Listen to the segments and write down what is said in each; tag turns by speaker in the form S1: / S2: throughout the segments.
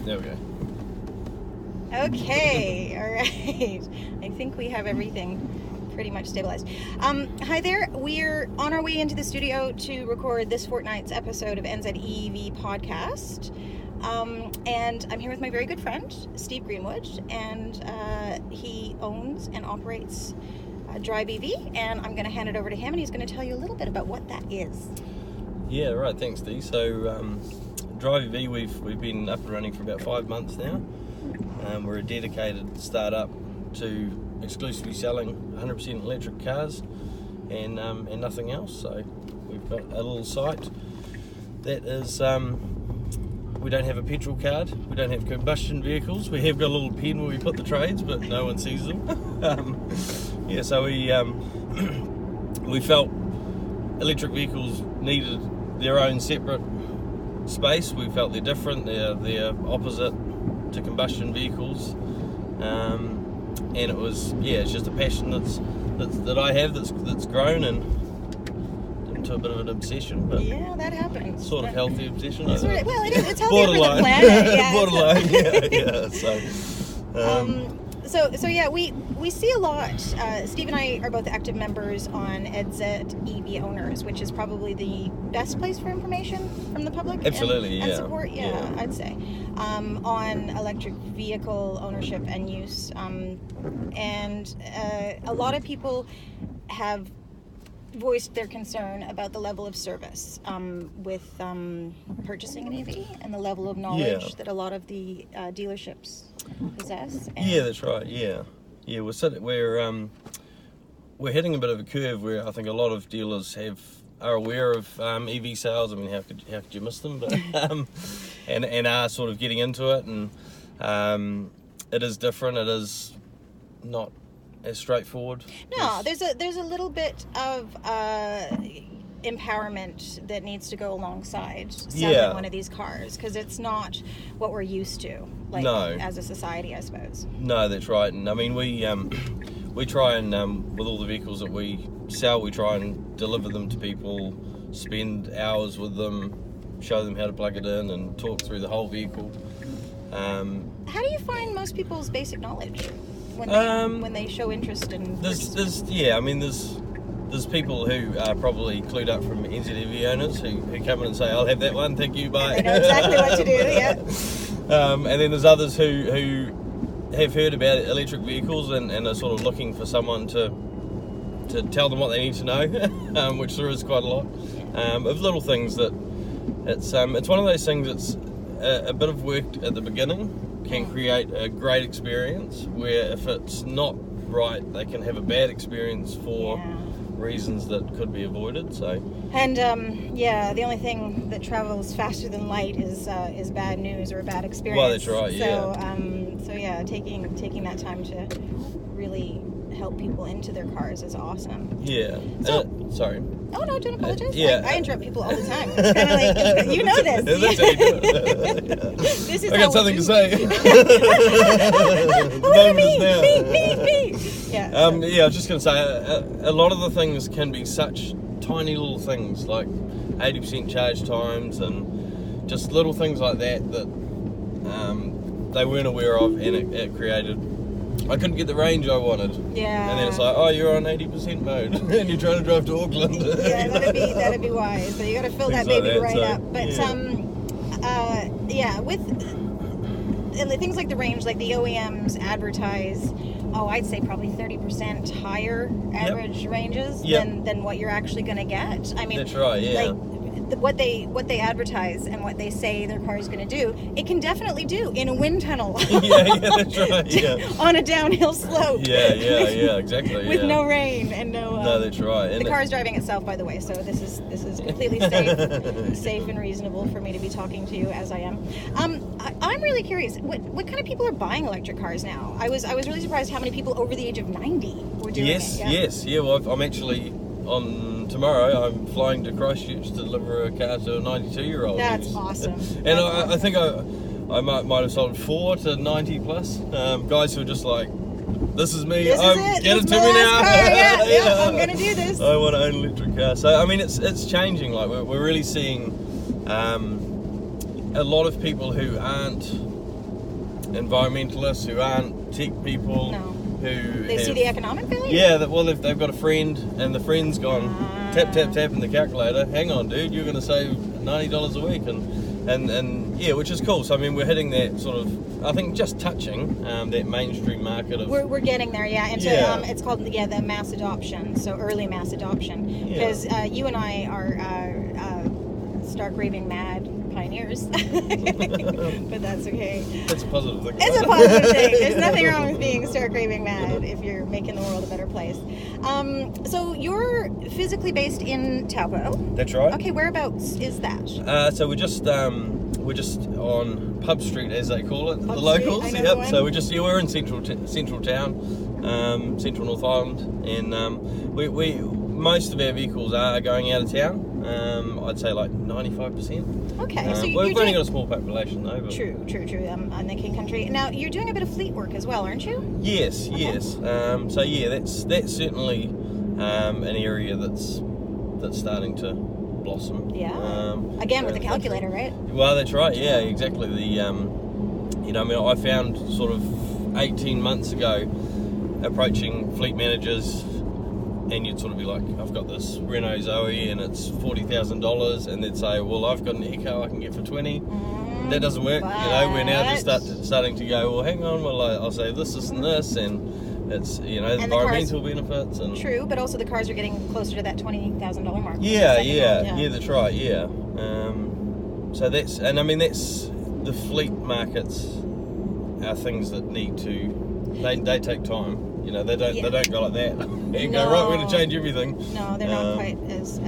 S1: There we go.
S2: Okay, all right. I think we have everything pretty much stabilized. Hi there. We're on our way into the studio to record this fortnight's episode of NZEV podcast. And I'm here with my very good friend, Steve Greenwood, and he owns and operates Drive EV, and I'm going to hand it over to him, and he's going to tell you a little bit about what that is.
S1: Yeah, right. Thanks, Dee. So, Drive EV, we've been up and running for about 5 months now. We're a dedicated startup to exclusively selling 100% electric cars and nothing else. So we've got a little site that is, we don't have a petrol card, we don't have combustion vehicles. We have got a little pen where we put the trades, but no one sees them. So we felt electric vehicles needed their own separate space. We felt they're different, they're opposite to combustion vehicles, and it was it's just a passion that I have that's grown and into a bit of an obsession, but
S2: yeah, that happens.
S1: Sort of healthy obsession.
S2: Well, it is. It's healthy for the planet.
S1: Borderline.
S2: So yeah, we see a lot. Steve and I are both active members on EV Owners, which is probably the best place for information from the public.
S1: Absolutely,
S2: and support. Yeah, I'd say on electric vehicle ownership and use. And a lot of people have voiced their concern about the level of service with purchasing an EV and the level of knowledge that a lot of the dealerships possess.
S1: Yeah, that's right. Yeah, we're hitting a bit of a curve where I think a lot of dealers are aware of EV sales. I mean, how could you miss them? But and are sort of getting into it, and it is different. It is not as straightforward.
S2: No, there's a little bit of empowerment that needs to go alongside selling one of these cars, because it's not what we're used to, as a society, I suppose. No,
S1: that's right. And I mean, we try and with all the vehicles that we sell, we try and deliver them to people, spend hours with them, show them how to plug it in, and talk through the whole vehicle.
S2: How do you find most people's basic knowledge when they show interest in
S1: there's people who are probably clued up from NZEV owners who come in and say, I'll have that one, thank you, bye.
S2: They know exactly what to do, yeah.
S1: And then there's others who have heard about electric vehicles and are sort of looking for someone to tell them what they need to know, which there is quite a lot of little things that it's one of those things that's a bit of work at the beginning can create a great experience, where if it's not right, they can have a bad experience for reasons that could be avoided.
S2: And the only thing that travels faster than light is bad news or a bad experience.
S1: Well, that's right.
S2: Taking that time to really help people into their cars is awesome.
S1: Yeah. Sorry.
S2: Oh no, don't apologize. I interrupt people all the time. It's kind of like, you know this.
S1: That's how you do it.
S2: This is
S1: I got something to say.
S2: Me. Yeah.
S1: I was just going to say, a lot of the things can be such tiny little things, like 80% charge times and just little things like that they weren't aware of, and it created. I couldn't get the range I wanted.
S2: Yeah.
S1: And then it's like, you're on 80% mode, and you're trying to drive to Auckland.
S2: Yeah, that'd be wise. So you got to fill that baby up. But with things like the range, like the OEMs advertise, I'd say probably 30% higher average ranges than what you're actually going to get. I mean,
S1: that's right. Yeah.
S2: What they advertise and what they say their car is going to do, it can definitely do in a wind tunnel.
S1: That's right. Yeah.
S2: On a downhill slope.
S1: Yeah, exactly.
S2: With no rain and no.
S1: No, that's right. And
S2: the car is driving itself, by the way, so this is completely safe and reasonable for me to be talking to you as I am. I'm really curious. What kind of people are buying electric cars now? I was really surprised how many people over the age of 90 were doing it.
S1: Yes. Yeah. Well, I'm actually tomorrow I'm flying to Christchurch to deliver a car to a 92-year-old.
S2: That's awesome.
S1: And I think I might have sold 4 to 90 plus guys who are just like, this is me.
S2: Get it to me now. Yeah, I'm gonna do this.
S1: I want to own an electric car. So I mean, it's changing. Like we're really seeing a lot of people who aren't environmentalists, who aren't tech people,
S2: No.
S1: who
S2: They see the economic value?
S1: Yeah, they've got a friend, and the friend's gone tap in the calculator. Hang on, dude, you're going to save $90 a week, and yeah, which is cool. So I mean, we're hitting that sort of, I think, just touching that mainstream market of.
S2: We're getting there, yeah. And so it's called the mass adoption, so early mass adoption, because you and I are stark raving mad pioneers, but that's okay.
S1: That's a positive thing.
S2: It's a positive thing. There's nothing wrong with being stark raving mad if you're making the world a better place. So you're physically based in Taupo.
S1: That's right.
S2: Okay, whereabouts is that?
S1: So we're just on Pub Street, as they call it,
S2: Pub
S1: the locals.
S2: Street, I know the one.
S1: So we're in central town, central North Island, and we most of our vehicles are going out of town. I'd say like 95%.
S2: Okay, so
S1: we've only got a small population though. But
S2: True. On the King Country. Now you're doing a bit of fleet work as well, aren't you?
S1: Yes. So yeah, that's certainly an area that's starting to blossom.
S2: Yeah. Again with the calculator, right?
S1: Well, that's right. Yeah, exactly. The I found sort of 18 months ago approaching fleet managers. And you'd sort of be like, I've got this Renault Zoe and it's $40,000, and they'd say, well, I've got an Eco I can get for 20. That doesn't work. We're now just starting to go, well, hang on, well, I'll say this, and this, and it's environmental benefits and
S2: true, but also the cars are getting closer to that $20,000 mark.
S1: Yeah, that's right. Yeah. So that's the fleet markets are things that need to. They take time. They don't go like that and go, right, we're going to change everything.
S2: No, they're not quite as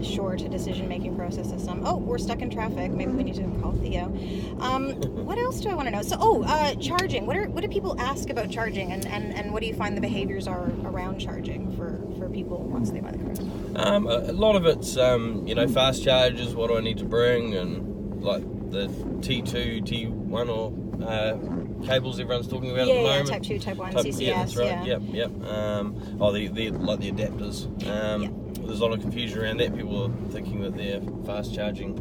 S2: short a decision-making process as some. Oh, we're stuck in traffic. Maybe we need to call Theo. What else do I want to know? So, charging. What do people ask about charging, and what do you find the behaviors are around charging for people once they buy the cars?
S1: A lot of it's, fast charges, what do I need to bring, and like the T2, T1 or cables everyone's talking about at the moment.
S2: Type 2, Type 1, CCS.
S1: Yeah, that's right. Yep. The adapters. There's a lot of confusion around that. People are thinking that they're fast charging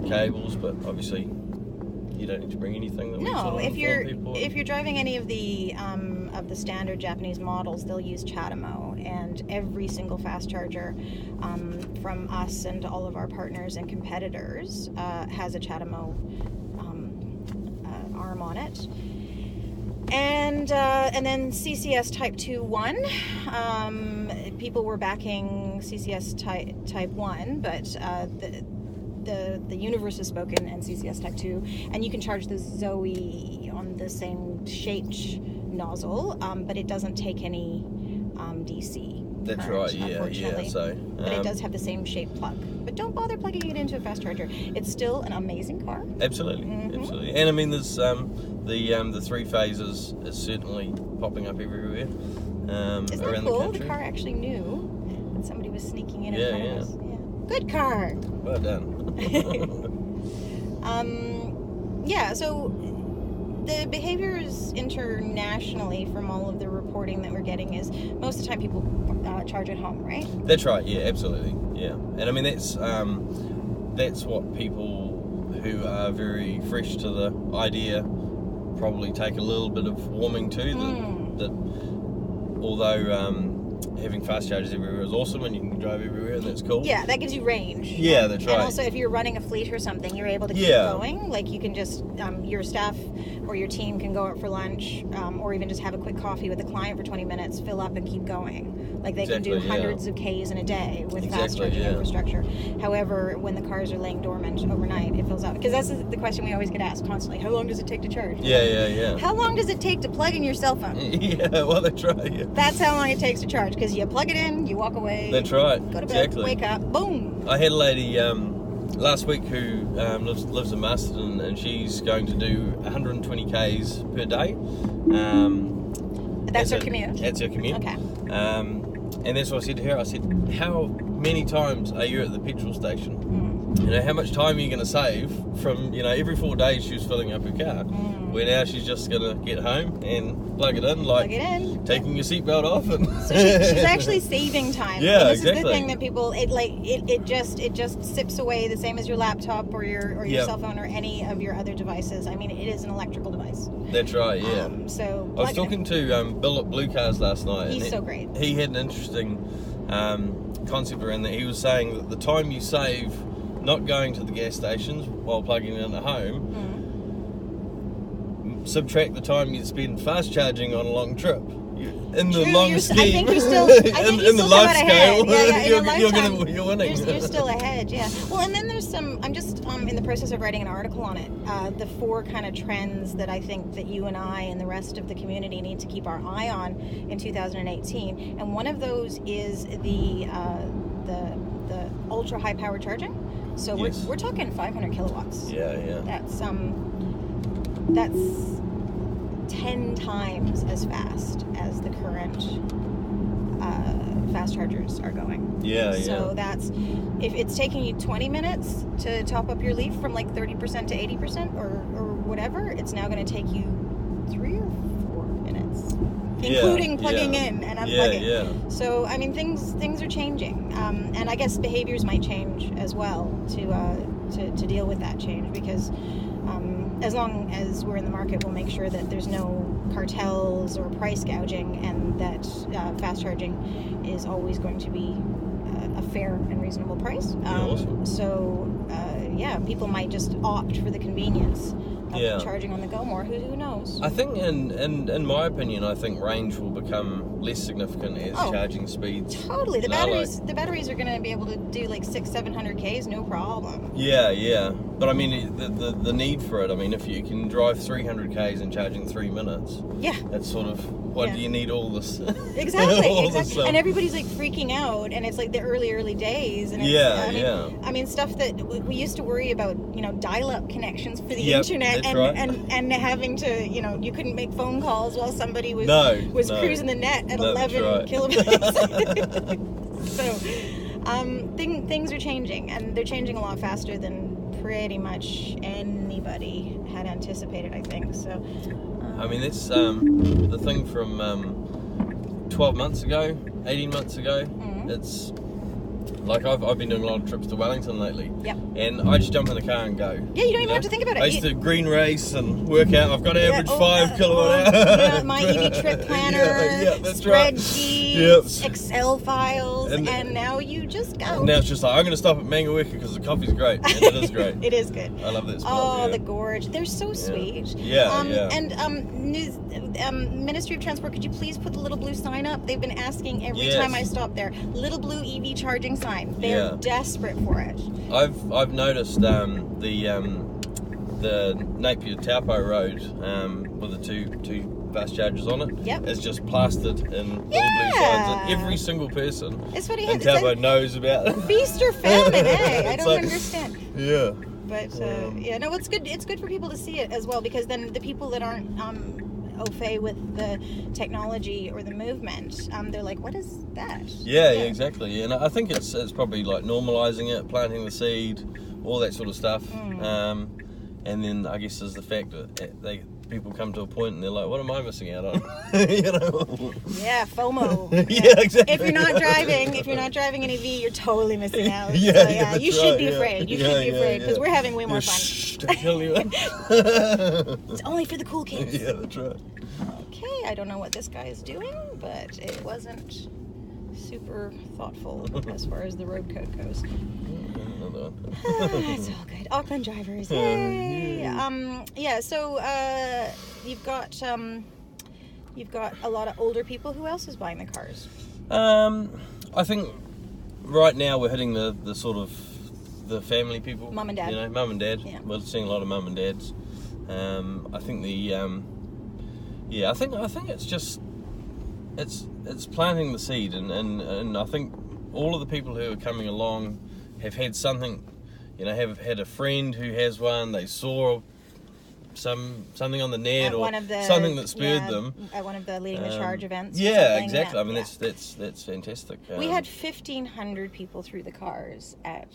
S1: cables, but obviously you don't need to bring anything.
S2: No, if you're driving any of the standard Japanese models, they'll use CHAdeMO, and every single fast charger from us and all of our partners and competitors has a CHAdeMO arm on it. And then CCS Type 2.1, people were backing CCS Type 1, but the universe has spoken, and CCS Type 2, and you can charge the Zoe on the same shaped nozzle, but it doesn't take any DC.
S1: That's
S2: current,
S1: right, yeah. So,
S2: but it does have the same shaped plug. But don't bother plugging it into a fast charger. It's still an amazing car.
S1: Absolutely. And I mean, there's the 3 phases is certainly popping up everywhere.
S2: Isn't
S1: around
S2: that cool?
S1: The country.
S2: The car actually knew that somebody was sneaking in front of us. Yeah. Good car.
S1: Well done.
S2: So the behaviors internationally from all of the reporting that we're getting is most of the time people charge at home, right?
S1: That's right. Yeah, absolutely. Yeah, and I mean that's what people who are very fresh to the idea probably take a little bit of warming to. That although having fast chargers everywhere is awesome, and you can drive everywhere, and that's cool.
S2: Yeah, that gives you range.
S1: Yeah, that's right.
S2: And also, if you're running a fleet or something, you're able to keep going. Like, you can just, your staff or your team can go out for lunch, or even just have a quick coffee with a client for 20 minutes, fill up, and keep going. Like, they can do hundreds of Ks in a day with fast charging infrastructure. However, when the cars are laying dormant overnight, it fills up. Because that's the question we always get asked constantly. How long does it take to charge?
S1: Yeah.
S2: How long does it take to plug in your cell phone?
S1: Yeah, well, that's right. Yeah.
S2: That's how long it takes to charge. Because you plug it in, you walk away.
S1: That's right.
S2: Go to bed, wake up, boom.
S1: I had a lady last week who lives in Masterton, and she's going to do 120 Ks per day.
S2: That's her commute?
S1: That's her commute.
S2: Okay.
S1: And that's what I said to her. I said, how many times are you at the petrol station? you know, how much time are you going to save from, you know, every 4 days she was filling up her car, where now she's just going to get home and plug it in, like taking your seatbelt off. And
S2: so she's actually saving time.
S1: Yeah,
S2: and this
S1: exactly.
S2: is the thing that people, it just sips away the same as your laptop or your cell phone or any of your other devices. I mean, it is an electrical device.
S1: That's right, yeah.
S2: So
S1: I was talking to Bill at Blue Cars last night.
S2: He's so great. He
S1: had an interesting concept around that. He was saying that the time you save not going to the gas stations while plugging it in at home, subtract the time you spend fast charging on a long trip. In the long scheme,
S2: I think you're still, in the life scale,
S1: you're winning.
S2: You're still ahead, yeah. Well, and then there's some, I'm just in the process of writing an article on it, the 4 kind of trends that I think that you and I and the rest of the community need to keep our eye on in 2018, and one of those is the ultra high power charging. So we're talking 500 kilowatts.
S1: Yeah.
S2: That's 10 times as fast as the current fast chargers are going. So that's, if it's taking you 20 minutes to top up your Leaf from like 30% to 80% or whatever, it's now going to take you 3 or 4 minutes, including plugging in and unplugging. So I mean, things are changing, and I guess behaviors might change as well to deal with that change, because as long as we're in the market, we'll make sure that there's no cartels or price gouging, and that fast charging is always going to be a fair and reasonable price.
S1: Awesome.
S2: So people might just opt for the convenience of charging on the go more. Who knows?
S1: I think, in my opinion, I think range will become less significant as charging speeds.
S2: Totally. The batteries are going to be able to do like 600-700 Ks, no problem.
S1: Yeah. But I mean, the need for it. I mean, if you can drive 300 Ks in charging 3 minutes, that's sort of, why do you need all this?
S2: Exactly. And everybody's like freaking out, and it's like the early days. And I mean, stuff that we used to worry about, you know, dial-up connections for the internet, and having to, you know, you couldn't make phone calls while somebody was cruising the net at 11 kilometers. So things are changing, and they're changing a lot faster than pretty much anybody had anticipated, I think. So
S1: I mean, that's the thing from 12 months ago, 18 months ago. It's like I've been doing a lot of trips to Wellington lately.
S2: Yep.
S1: And I just jump in the car and go.
S2: Yeah, you don't even have to think about it.
S1: I used to green race and work out. I've got to average 5 kilowatt hour.
S2: My EV trip planner, spreadsheets, Excel files, and now you just go.
S1: And now it's just like, I'm going to stop at Mangaweka because the coffee's great. And it is great.
S2: It is good.
S1: I love that spot.
S2: The gorge. They're so sweet. And Ministry of Transport, could you please put the little blue sign up? They've been asking every time I stop there. Little blue EV charging sign. They're desperate for it.
S1: I've noticed the Napier Taupo road with the two fast chargers on it is just plastered in little blue signs, and every single person in Taupo knows about it.
S2: Feast or famine, I don't understand.
S1: Yeah.
S2: But no, it's good. It's good for people to see it as well, because then the people that aren't au fait with the technology or the movement, they're like, what is that?
S1: Yeah, exactly. And I think it's probably like normalizing it, planting the seed, all that sort of stuff. And then I guess is the fact that people come to a point and they're like, what am I missing out on? You know?
S2: Yeah, FOMO.
S1: Yeah, exactly.
S2: If you're not driving an EV, you're totally missing out. You should be afraid. You should be afraid, because we're having way more fun.
S1: Don't tell anyone.
S2: It's only for the cool kids.
S1: Yeah, that's right.
S2: Okay, I don't know what this guy is doing, but it wasn't super thoughtful as far as the road code goes. It's all good. Auckland drivers, yay! So you've got a lot of older people. Who else is buying the cars?
S1: I think right now we're hitting the sort of the family people.
S2: Mum and dad.
S1: You know, mum and dad.
S2: Yeah.
S1: We're seeing a lot of mum and dads. I think I think it's just it's planting the seed, and I think all of the people who are coming along have had something, you know, have had a friend who has one. They saw something on the net
S2: At
S1: or
S2: one of the,
S1: something that spurred them.
S2: At one of the Leading the Charge events. or
S1: Yeah,
S2: something.
S1: exactly.
S2: Yeah,
S1: I mean,
S2: yeah.
S1: that's fantastic.
S2: We had 1,500 people through the cars at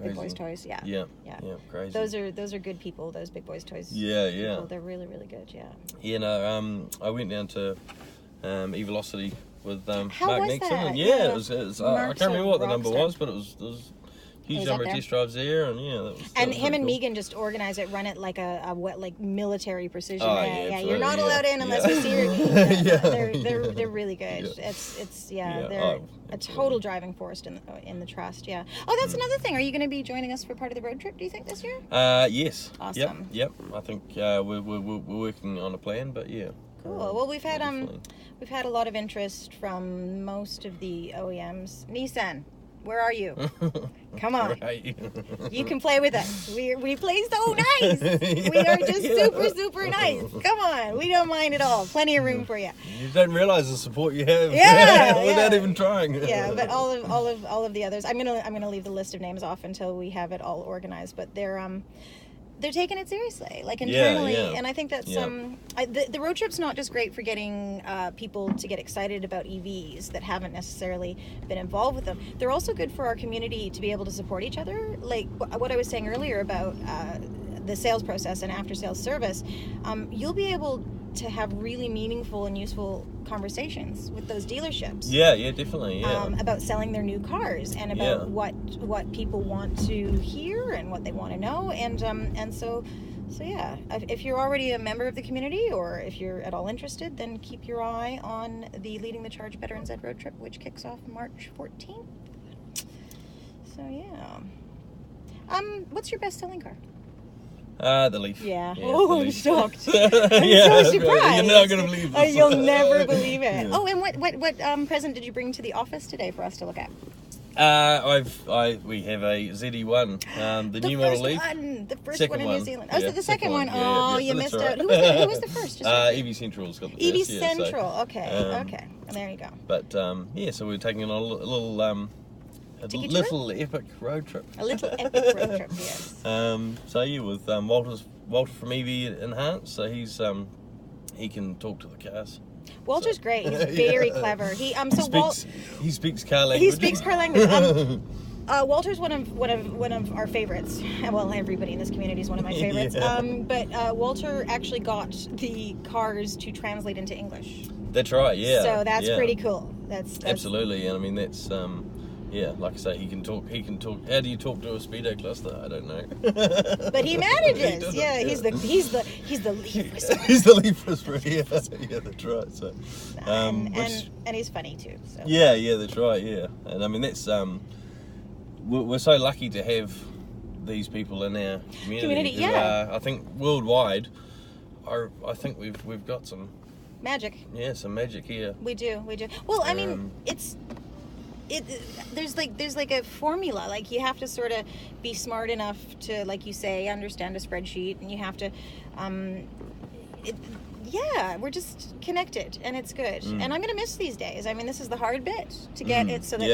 S2: Big Boys Toys. Yeah.
S1: Yeah, crazy.
S2: Those are good people. Those Big Boys Toys.
S1: Yeah.
S2: People. They're really, really good. Yeah.
S1: You know, I went down to E-Velocity with Mark
S2: was
S1: Nixon.
S2: that?
S1: And
S2: Yeah.
S1: it was I can't remember what the number was, but it was huge
S2: was
S1: number
S2: up
S1: of
S2: there.
S1: test drives there, and
S2: And
S1: was
S2: him
S1: really
S2: and
S1: cool.
S2: Megan just organize it, run it like a military precision.
S1: Oh,
S2: yeah,
S1: yeah,
S2: you're not
S1: absolutely,
S2: allowed in unless
S1: yeah.
S2: you see her. They're really good.
S1: Yeah.
S2: They're a total driving force in the trust. Yeah. Oh, that's another thing. Are you going to be joining us for part of the road trip? Do you think this year?
S1: Yes.
S2: Awesome.
S1: Yep. I think we're working on a plan, but yeah.
S2: Cool. Well, we've had
S1: definitely.
S2: we've had a lot of interest from most of the OEMs. Nissan, where are you? Come on.
S1: Right.
S2: You can play with us. We play so nice. We are just super nice. Come on. We don't mind at all. Plenty of room for you.
S1: You don't realise the support you have
S2: yeah.
S1: without even trying.
S2: Yeah, but all of the others, I'm gonna leave the list of names off until we have it all organized. But they're taking it seriously, like internally, and I think that's the road trip's not just great for getting people to get excited about EVs that haven't necessarily been involved with them. They're also good for our community to be able to support each other, like what I was saying earlier about the sales process and after sales service. You'll be able to have really meaningful and useful conversations with those dealerships.
S1: Yeah, definitely. Yeah.
S2: About selling their new cars and about what people want to hear and what they want to know, and so yeah. If you're already a member of the community, or if you're at all interested, then keep your eye on the Leading the Charge Veterans Ed Road Trip, which kicks off March 14th. So yeah. What's your best-selling car?
S1: The Leaf.
S2: Yeah.
S1: The
S2: I'm
S1: Leaf.
S2: shocked. I'm
S1: Yeah,
S2: so surprised.
S1: you're not gonna believe this.
S2: You'll never believe it.
S1: Yeah.
S2: Oh, and what present did you bring to the office today for us to look at?
S1: We have a ZE1, the new model Leaf.
S2: The first
S1: Second
S2: one in New
S1: one.
S2: Zealand. Oh,
S1: Yeah,
S2: so the second one.
S1: yeah,
S2: You
S1: that's
S2: missed
S1: all right.
S2: out. Who was the first? Just
S1: EV Central's got the
S2: EV
S1: first, yeah, so,
S2: Central. Okay. And there you go.
S1: But so we're taking on a little
S2: Tiki
S1: little epic road trip.
S2: A little epic road trip, yes.
S1: So yeah, with Walter from EV Enhance, so he can talk to the cars.
S2: Walter's great. He's very clever. He
S1: speaks car language.
S2: He speaks car language. Walter's one of our favorites. Well, everybody in this community is one of my favorites.
S1: Yeah.
S2: But Walter actually got the cars to translate into English.
S1: That's right. Yeah.
S2: So that's pretty cool. That's
S1: absolutely, and I mean that's like I say, he can talk. How do you talk to a speedo cluster? I don't know.
S2: But he manages.
S1: He
S2: He's the leaf whisperer.
S1: He's the leaf whisperer. Yeah, that's right. So,
S2: and he's funny too. So.
S1: Yeah, that's right. Yeah, and I mean that's we're so lucky to have these people in our community. Who are, I think worldwide, I think we've got some
S2: magic.
S1: Yeah, some magic here.
S2: We do. Well, I mean, there's like a formula. Like you have to sort of be smart enough to, like you say, understand a spreadsheet, and you have to we're just connected, and it's good. And I'm gonna miss these days. I mean, this is the hard bit to get it so that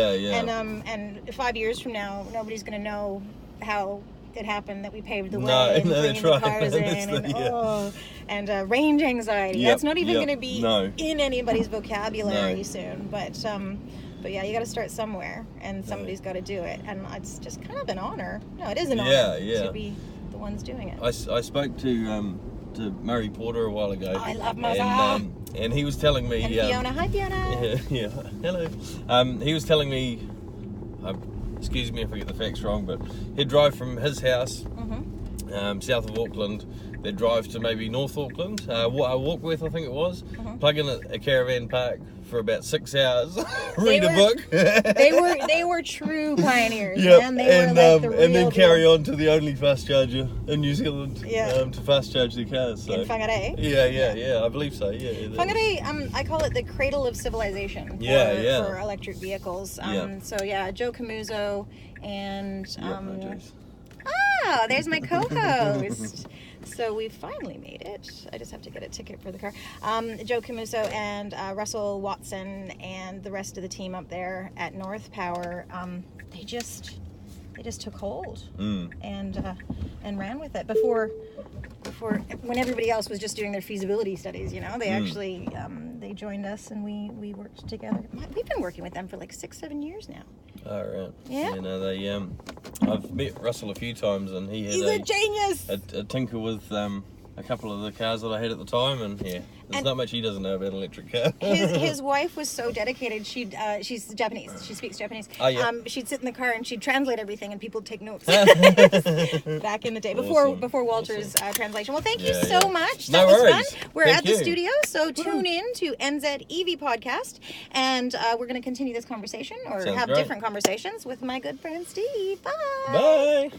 S2: and 5 years from now, nobody's gonna know how it happened that we paved the way and bringing the cars in, and range anxiety.
S1: Yep,
S2: that's not even going to be
S1: no.
S2: in anybody's vocabulary soon. But yeah, you got to start somewhere, and somebody's got to do it, and it's just kind of an honor. No, it is an honor to be the ones doing it.
S1: I spoke to Murray Porter a while ago.
S2: Oh, I love Murray.
S1: And he was telling me.
S2: And Fiona, hi Fiona.
S1: Yeah, hello. He was telling me. Excuse me if I get the facts wrong, but he'd drive from his house south of Auckland. They'd drive to maybe North Auckland, Walkworth I think it was, plug in a caravan park for about 6 hours, read a book.
S2: they were true pioneers, man. They were like the real
S1: and then carry
S2: deal.
S1: on to the only fast charger in New Zealand to fast charge their cars. So.
S2: In Whangarei?
S1: Yeah, I believe so, yeah.
S2: Whangarei, I call it the cradle of civilization for electric vehicles. So yeah, Joe Camuso and... there's my co-host. So we finally made it. I just have to get a ticket for the car. Joe Camuso and Russell Watson and the rest of the team up there at North Power, they just took hold and ran with it before before, when everybody else was just doing their feasibility studies, you know, they actually, they joined us and we worked together. We've been working with them for like 6-7 years now.
S1: Oh, right.
S2: Yeah.
S1: You know, they, I've met Russell a few times, and he's
S2: a genius!
S1: A tinker with a couple of the cars that I had at the time, and there's not much he doesn't know about an electric car.
S2: his wife was so dedicated. She's Japanese. She speaks Japanese.
S1: Oh, yeah.
S2: She'd sit in the car and she'd translate everything, and people would take notes. Back in the day, before Walter's translation. Well, thank you so much. That was fun. We're at the studio, so tune in to NZEV podcast, and we're going to continue this conversation, or have different conversations with my good friend Steve. Bye.
S1: Bye.